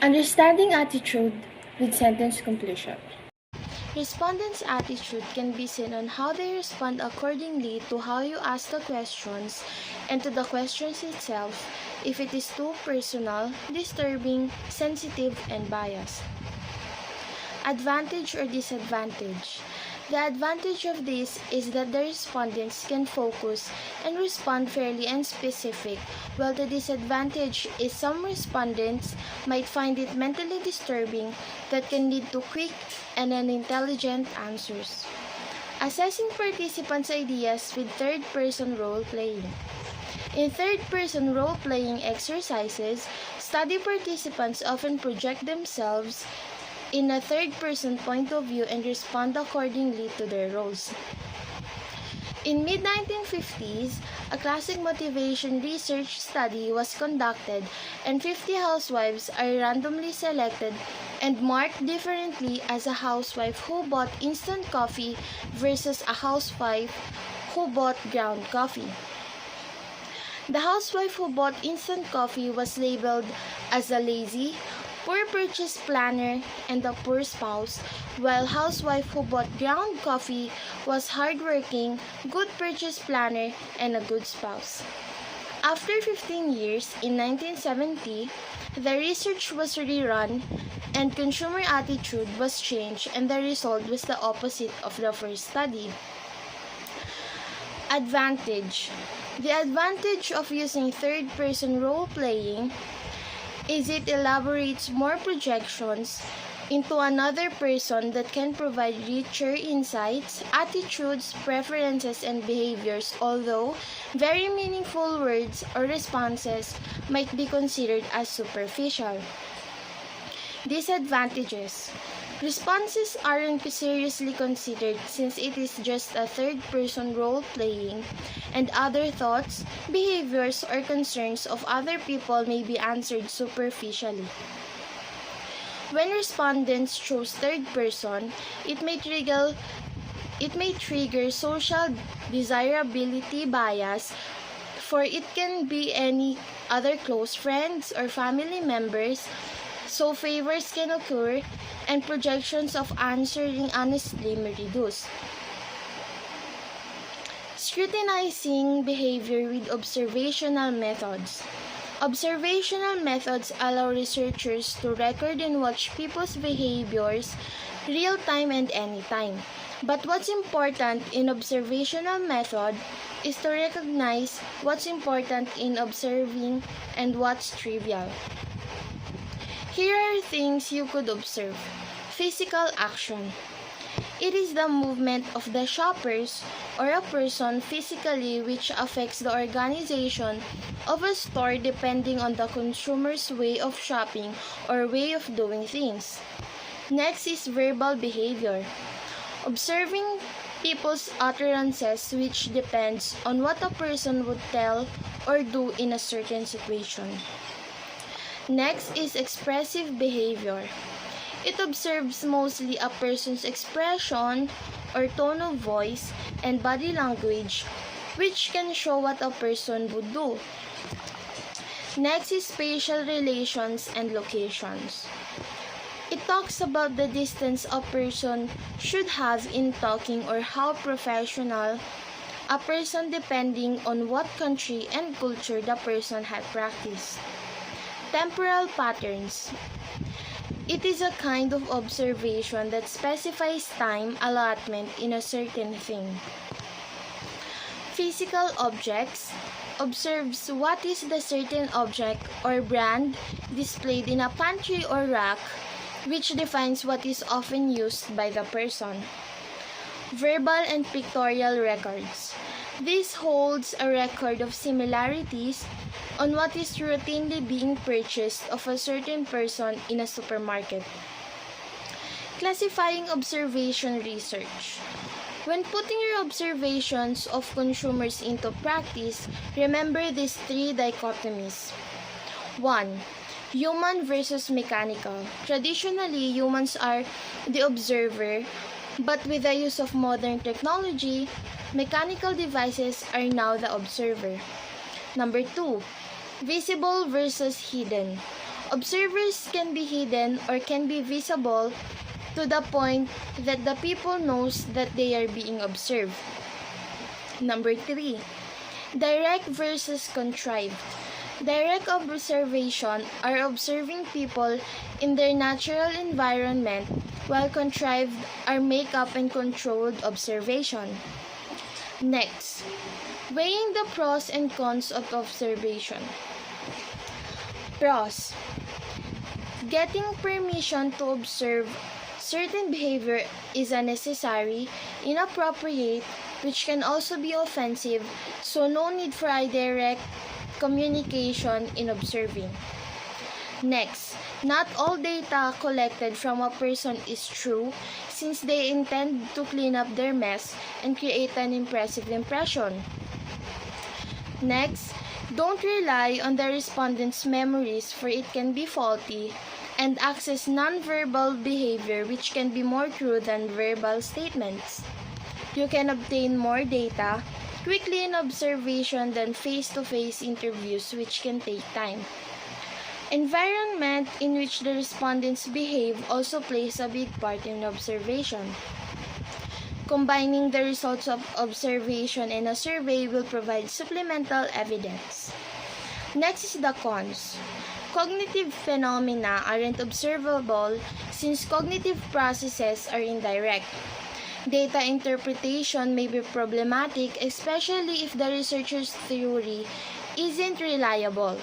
Understanding attitude with sentence completion. Respondents' attitude can be seen on how they respond accordingly to how you ask the questions and to the questions itself, if it is too personal, disturbing, sensitive, and biased. Advantage or disadvantage. The advantage of this is that the respondents can focus and respond fairly and specific, while the disadvantage is some respondents might find it mentally disturbing that can lead to quick and unintelligent answers. Assessing participants' ideas with third-person role-playing. In third-person role-playing exercises, study participants often project themselves in a third-person point of view and respond accordingly to their roles. In mid-1950s, a classic motivation research study was conducted and 50 housewives are randomly selected and marked differently as a housewife who bought instant coffee versus a housewife who bought ground coffee. The housewife who bought instant coffee was labeled as a lazy, poor purchase planner, and a poor spouse, while housewife who bought ground coffee was hardworking, good purchase planner, and a good spouse. After 15 years, in 1970, the research was rerun and consumer attitude was changed, and the result was the opposite of the first study. Advantage. The advantage of using third-person role-playing is it elaborates more projections into another person that can provide richer insights, attitudes, preferences, and behaviors, although very meaningful words or responses might be considered as superficial. Disadvantages. Responses aren't seriously considered since it is just a third-person role-playing, and other thoughts, behaviors, or concerns of other people may be answered superficially. When respondents choose third person, it may trigger social desirability bias, for it can be any other close friends or family members, so favors can occur and projections of answering honestly may reduce. Scrutinizing behavior with observational methods. Observational methods allow researchers to record and watch people's behaviors real-time and anytime. But what's important in observational method is to recognize what's important in observing and what's trivial. Here are things you could observe. Physical action. It is the movement of the shoppers or a person physically which affects the organization of a store depending on the consumer's way of shopping or way of doing things. Next is verbal behavior. Observing people's utterances which depends on what a person would tell or do in a certain situation. Next is expressive behavior. It observes mostly a person's expression or tone of voice and body language, which can show what a person would do. Next is spatial relations and locations. It talks about the distance a person should have in talking or how professional a person depending on what country and culture the person had practiced. Temporal patterns. It is a kind of observation that specifies time allotment in a certain thing. Physical objects observes what is the certain object or brand displayed in a pantry or rack, which defines what is often used by the person. Verbal and pictorial records. This holds a record of similarities on what is routinely being purchased of a certain person in a supermarket. Classifying observation research. When putting your observations of consumers into practice, remember these three dichotomies. 1. Human versus mechanical. Traditionally, humans are the observer, but with the use of modern technology, mechanical devices are now the observer. Number 2. Visible versus hidden. Observers can be hidden or can be visible to the point that the people knows that they are being observed. Number 3. Direct versus contrived. Direct observation are observing people in their natural environment, while contrived are make-up and controlled observation. Next, weighing the pros and cons of observation. Pros. Getting permission to observe certain behavior is unnecessary, inappropriate, which can also be offensive, so no need for a direct communication in observing. Next, not all data collected from a person is true, since they intend to clean up their mess and create an impressive impression. Next, don't rely on the respondent's memories, for it can be faulty, and access nonverbal behavior, which can be more true than verbal statements. You can obtain more data quickly in observation than face-to-face interviews, which can take time. Environment in which the respondents behave also plays a big part in observation. Combining the results of observation and a survey will provide supplemental evidence. Next is the cons. Cognitive phenomena aren't observable since cognitive processes are indirect. Data interpretation may be problematic, especially if the researcher's theory isn't reliable.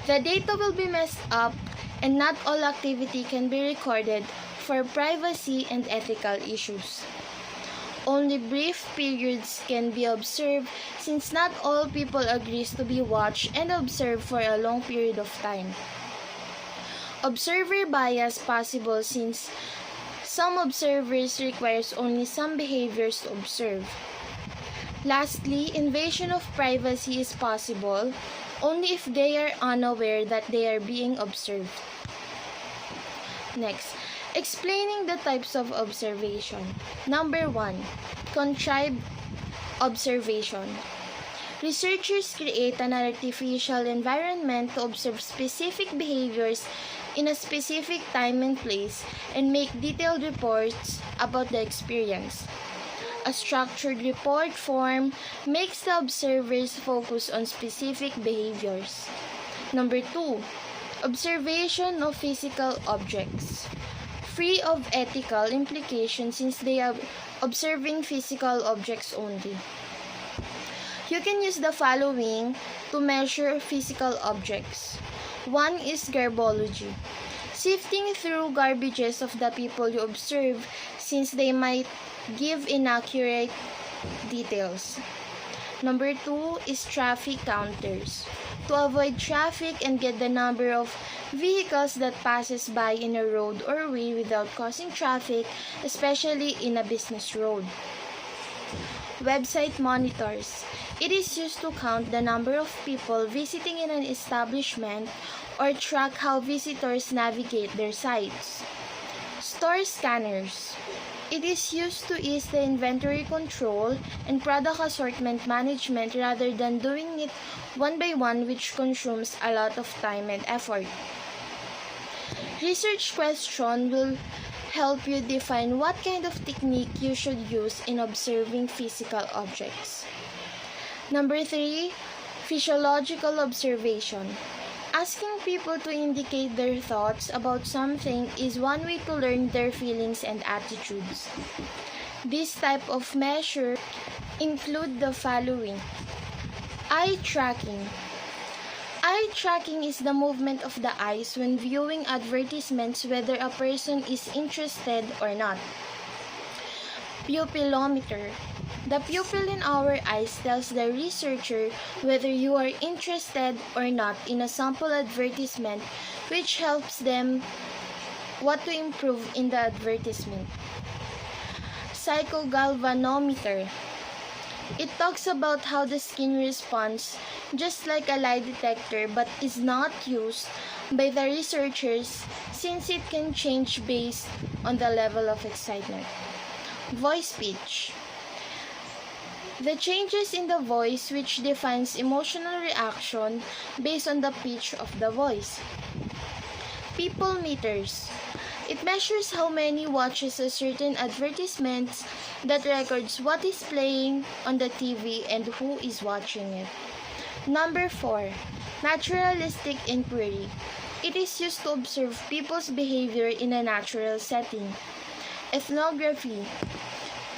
The data will be messed up, and not all activity can be recorded for privacy and ethical issues. Only brief periods can be observed, since not all people agree to be watched and observed for a long period of time. Observer bias possible, since some observers requires only some behaviors to observe. Lastly, invasion of privacy is possible only if they are unaware that they are being observed. Next, explaining the types of observation. Number 1. Contrived observation. Researchers create an artificial environment to observe specific behaviors in a specific time and place and make detailed reports about the experience. A structured report form makes the observers focus on specific behaviors. Number 2. Observation of physical objects. Free of ethical implications, since they are observing physical objects only. You can use the following to measure physical objects. 1 is garbology. Sifting through garbages of the people you observe, since they might give inaccurate details. Number 2 is traffic counters. To avoid traffic and get the number of vehicles that passes by in a road or way without causing traffic, especially in a business road. Website monitors. It is used to count the number of people visiting in an establishment or track how visitors navigate their sites. Store scanners. It is used to ease the inventory control and product assortment management rather than doing it one by one, which consumes a lot of time and effort. Research question will help you define what kind of technique you should use in observing physical objects. Number 3, physiological observation. Asking people to indicate their thoughts about something is one way to learn their feelings and attitudes. This type of measure include the following. Eye tracking. Eye tracking is the movement of the eyes when viewing advertisements, whether a person is interested or not. Pupillometer. The pupil in our eyes tells the researcher whether you are interested or not in a sample advertisement, which helps them what to improve in the advertisement. Psychogalvanometer. It talks about how the skin responds, just like a lie detector, but is not used by the researchers since it can change based on the level of excitement. Voice pitch. The changes in the voice, which defines emotional reaction based on the pitch of the voice. People meters. It measures how many watches a certain advertisement that records what is playing on the TV and who is watching it. Number 4. Naturalistic inquiry. It is used to observe people's behavior in a natural setting. Ethnography.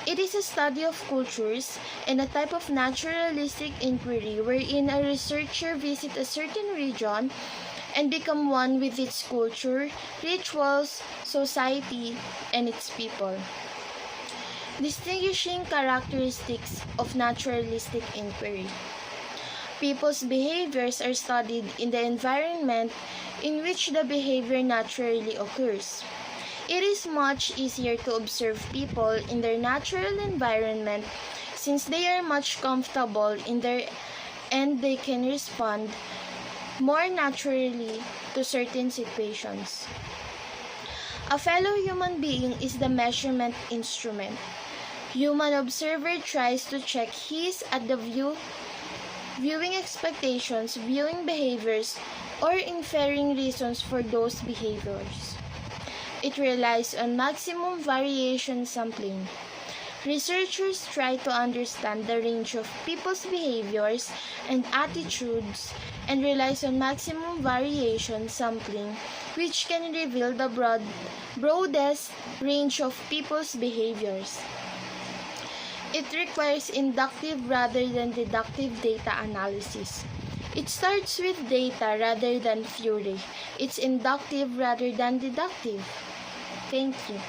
It is a study of cultures and a type of naturalistic inquiry wherein a researcher visits a certain region and become one with its culture, rituals, society, and its people. Distinguishing characteristics of naturalistic inquiry. People's behaviors are studied in the environment in which the behavior naturally occurs. It is much easier to observe people in their natural environment since they are much comfortable in their and they can respond more naturally to certain situations. A fellow human being is the measurement instrument. Human observer tries to check his at the viewing expectations, viewing behaviors, or inferring reasons for those behaviors. It relies on maximum variation sampling. Researchers try to understand the range of people's behaviors and attitudes and relies on maximum variation sampling, which can reveal the broadest range of people's behaviors. It requires inductive rather than deductive data analysis. It starts with data rather than theory. It's inductive rather than deductive. Thank you.